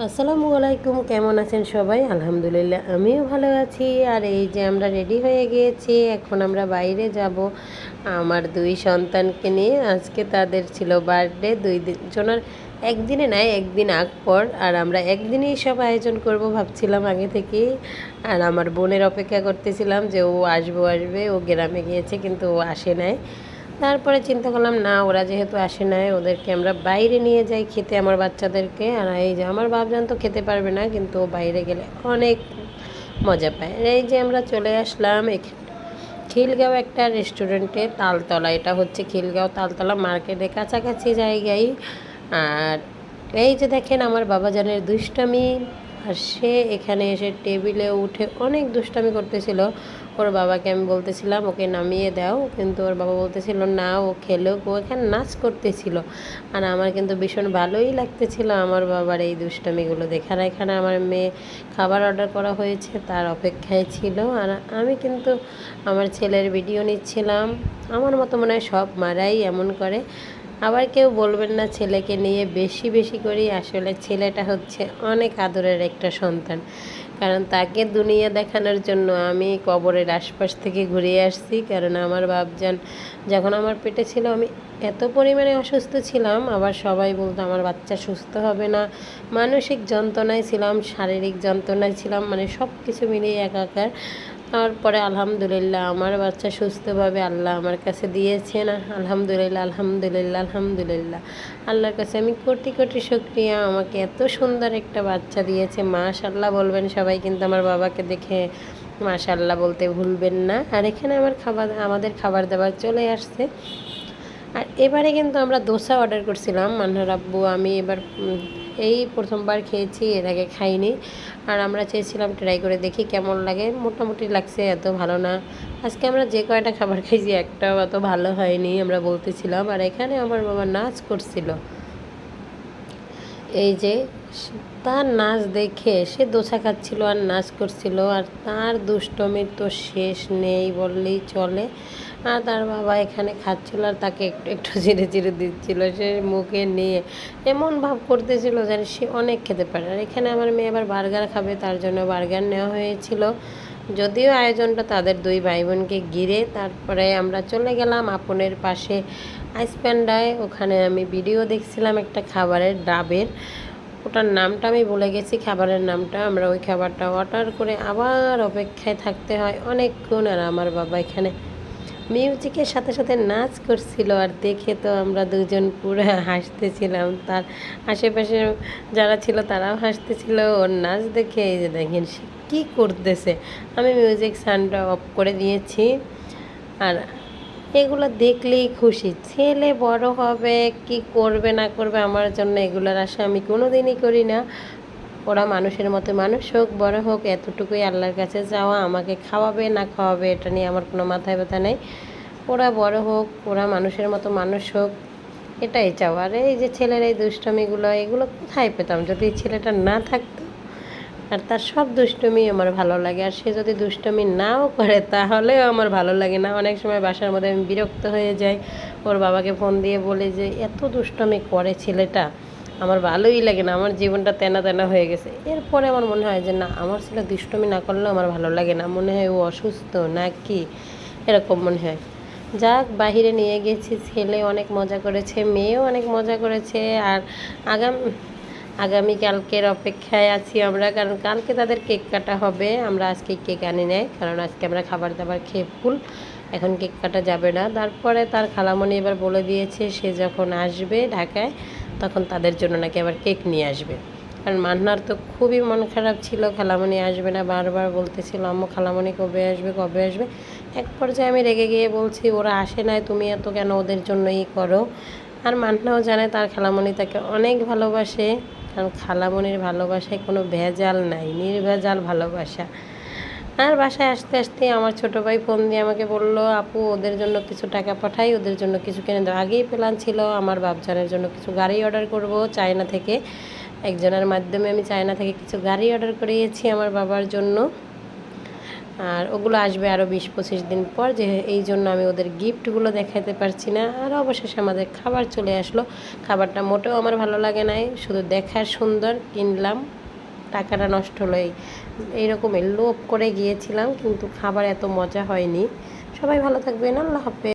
আসসালামু আলাইকুম, কেমন আছেন সবাই? আলহামদুলিল্লাহ আমিও ভালো আছি। আর এই যে আমরা রেডি হয়ে গিয়েছি, এখন আমরা বাইরে যাব আমার দুই সন্তানকে নিয়ে। আজকে তাদের ছিল বার্থডে, দুই জনের একদিনে নাই, একদিন আগ পর। আর আমরা একদিনেই সব আয়োজন করব ভাবছিলাম আগে থেকেই। আর আমার বোনের অপেক্ষা করতেছিলাম যে ও আসবে, ও গ্রামে গিয়েছে কিন্তু ও আসে নাই। তারপরে চিন্তা করলাম না, ওরা যেহেতু আসে নাই, ওদেরকে আমরা বাইরে নিয়ে যাই খেতে আমার বাচ্চাদেরকে। আর এই যে আমার বাপজান তো খেতে পারবে না, কিন্তু ও বাইরে গেলে অনেক মজা পায়। এই যে আমরা চলে আসলাম খিলগাঁও একটা রেস্টুরেন্টে, তালতলা। এটা হচ্ছে খিলগাঁও তালতলা মার্কেটের কাছাকাছি জায়গায়। আর এই যে দেখেন আমার বাবাজানের দুষ্টামি। আর সে এখানে এসে টেবিলে উঠে অনেক দুষ্টামি করতেছিল। ওর বাবাকে আমি বলতেছিলাম ওকে নামিয়ে দাও, কিন্তু ওর বাবা বলতেছিল না, ও খেলেও ও এখানে নাচ করতেছিল। আর আমার কিন্তু ভীষণ ভালোই লাগতেছিল আমার বাবার এই দুষ্টামিগুলো দেখার। এখানে আমার মেয়ে খাবার অর্ডার করা হয়েছে, তার অপেক্ষায় ছিল। আর আমি কিন্তু আমার ছেলের ভিডিও নিচ্ছিলাম। আমার মতো মনে হয় সব মারাই এমন করে। আবার কেউ বলবেন না ছেলেকে নিয়ে বেশি বেশি করি, আসলে ছেলেটা হচ্ছে অনেক আদরের একটা সন্তান। কারণ তাকে দুনিয়া দেখানোর জন্য আমি কবরের আশপাশ থেকে ঘুরে আসছি। কারণ আমার বাপজান যখন আমার পেটে ছিল আমি এত পরিমাণে অসুস্থ ছিলাম, আবার সবাই বলতো আমার বাচ্চা সুস্থ হবে না। মানসিক যন্ত্রণায় ছিলাম, শারীরিক যন্ত্রণায় ছিলাম, মানে সব কিছু মিলিয়ে একাকার। তারপরে আলহামদুলিল্লাহ আমার বাচ্চা সুস্থভাবে আল্লাহ আমার কাছে দিয়েছেন। আলহামদুলিল্লাহ, আলহামদুলিল্লাহ, আলহামদুলিল্লাহ। আল্লাহর কাছে আমি কোটি কোটি শুকরিয়া, আমাকে এত সুন্দর একটা বাচ্চা দিয়েছে। মাশাআল্লাহ বলবেন সবাই, কিন্তু আমার বাবাকে দেখে মাশাআল্লাহ বলতে ভুলবেন না। আর এখানে আমাদের খাবার দাবার চলে আসছে। আর এবারে কিন্তু আমরা দোসা অর্ডার করছিলাম, মান্নার আব্বু আমি। এবার এই প্রথমবার খেয়েছি, এর আগে খাইনি। আর আমরা চেয়েছিলাম ট্রাই করে দেখি কেমন লাগে। মোটামুটি লাগছে, এত ভালো না। আজকে আমরা যে কয়টা খাবার খাইছি একটাও অত ভালো হয়নি, আমরা বলতেছিলাম। আর এখানে আমার বাবা নাচ করছিল। এই যে তার নাচ দেখে সে দোসা খাচ্ছিল আর নাচ করছিল। আর তার দুষ্টমির তো শেষ নেই বললেই চলে। আর তার বাবা এখানে খাচ্ছিল আর তাকে একটু একটু চিড়ে চিড়ে দিচ্ছিল। সে মুখে নিয়ে এমন ভাব করতেছিল যেন সে অনেক খেতে পারে। আর এখানে আমার মেয়ে আবার বার্গার খাবে, তার জন্য বার্গার নেওয়া হয়েছিল। যদিও আয়োজনটা তাদের দুই ভাই বোনকে ঘিরে। তারপরে আমরা চলে গেলাম আপনের পাশে আইসপ্যান্ডায়। ওখানে আমি ভিডিও দেখছিলাম একটা খাবারের, ডাবের। ওটার নামটা আমি ভুলে গেছি, খাবারের নামটা। আমরা ওই খাবারটা অর্ডার করে আবার অপেক্ষায় থাকতে হয় অনেকক্ষণ। আর আমার বাবা এখানে মিউজিকের সাথে সাথে নাচ করছিল। আর দেখে তো আমরা দুজন পুরো হাসতেছিলাম, তার আশেপাশে যারা ছিল তারাও হাসতেছিল ওর নাচ দেখে। এই যে দেখেন সে কী করতেছে। আমি মিউজিক সাউন্ডটা অফ করে দিয়েছি। আর এগুলো দেখলেই খুশি। ছেলে বড় হবে কি করবে না করবে আমার জন্য এগুলোর আশা আমি কোনো দিনই করি না। ওরা মানুষের মতো মানুষ হোক, বড় হোক, এতটুকুই আল্লাহর কাছে চাওয়া। আমাকে খাওয়াবে না খাওয়াবে এটা নিয়ে আমার কোনো মাথায় ব্যথা নেই। ওরা বড় হোক, ওরা মানুষের মতো মানুষ হোক, এটাই চাওয়া। আর এই যে ছেলের এই দুষ্টমিগুলো, এগুলো কোথায় পেতাম যদি ছেলেটা না থাকতো। আর তার সব দুষ্টুমি আমার ভালো লাগে। আর সে যদি দুষ্টুমি নাও করে তাহলেও আমার ভালো লাগে না। অনেক সময় বাসার মধ্যে আমি বিরক্ত হয়ে যাই, ওর বাবাকে ফোন দিয়ে বলি যে এত দুষ্টুমি করে ছেলেটা, আমার ভালোই লাগে না, আমার জীবনটা তেনা তেনা হয়ে গেছে। এরপরে আমার মনে হয় যে না, আমার ছেলে দুষ্টুমি না করলেও আমার ভালো লাগে না, মনে হয় ও অসুস্থ না কি, এরকম মনে হয়। যাক, বাহিরে নিয়ে গেছি, ছেলে অনেক মজা করেছে, মেয়েও অনেক মজা করেছে। আর আগাম আগামীকালকের অপেক্ষায় আছি আমরা, কারণ কালকে তাদের কেক কাটা হবে। আমরা আজকে কেক আনি নাই, কারণ আজকে আমরা খাবার দাবার খেয়ে ফুল, এখন কেক কাটা যাবে না। তারপরে তার খালামণি এবার বলে দিয়েছে সে যখন আসবে ঢাকায় তখন তাদের জন্য নাকি আবার কেক নিয়ে আসবে। কারণ মান্নার তো খুবই মন খারাপ ছিল, খালামণি আসবে না, বারবার বলতেছিল আম্মু খালামণি কবে আসবে কবে আসবে। এক পর্যায়ে আমি রেগে গিয়ে বলছি ওরা আসে নাই, তুমি এত কেন ওদের জন্যই করো। আর মান্নাও জানে তার খালামণি তাকে অনেক ভালোবাসে, কারণ খালামণির ভালোবাসায় কোনো ভেজাল নাই, নির্ভেজাল ভালোবাসা। আর বাসায় আসতে আসতে আমার ছোটো ভাই ফোন দিয়ে আমাকে বলল আপু ওদের জন্য কিছু টাকা পাঠাই, ওদের জন্য কিছু কিনে দাও। আগেই প্ল্যান ছিল আমার বাপজানের জন্য কিছু গাড়ি অর্ডার করব চায়না থেকে। একজনের মাধ্যমে আমি চায়না থেকে কিছু গাড়ি অর্ডার করিয়েছি আমার বাবার জন্য। আর ওগুলো আসবে আরও 20-25 দিন পর, যে এই জন্য আমি ওদের গিফটগুলো দেখাতে পারছি না। আর অবশেষে আমাদের খাবার চলে আসলো। খাবারটা মোটেও আমার ভালো লাগে নাই, শুধু দেখার সুন্দর, কিনলাম, টাকাটা নষ্ট হলো। এইরকমের লোভ করে গিয়েছিলাম, কিন্তু খাবার এত মজা হয়নি। সবাই ভালো থাকবেন, আল্লাহ হাফেজ।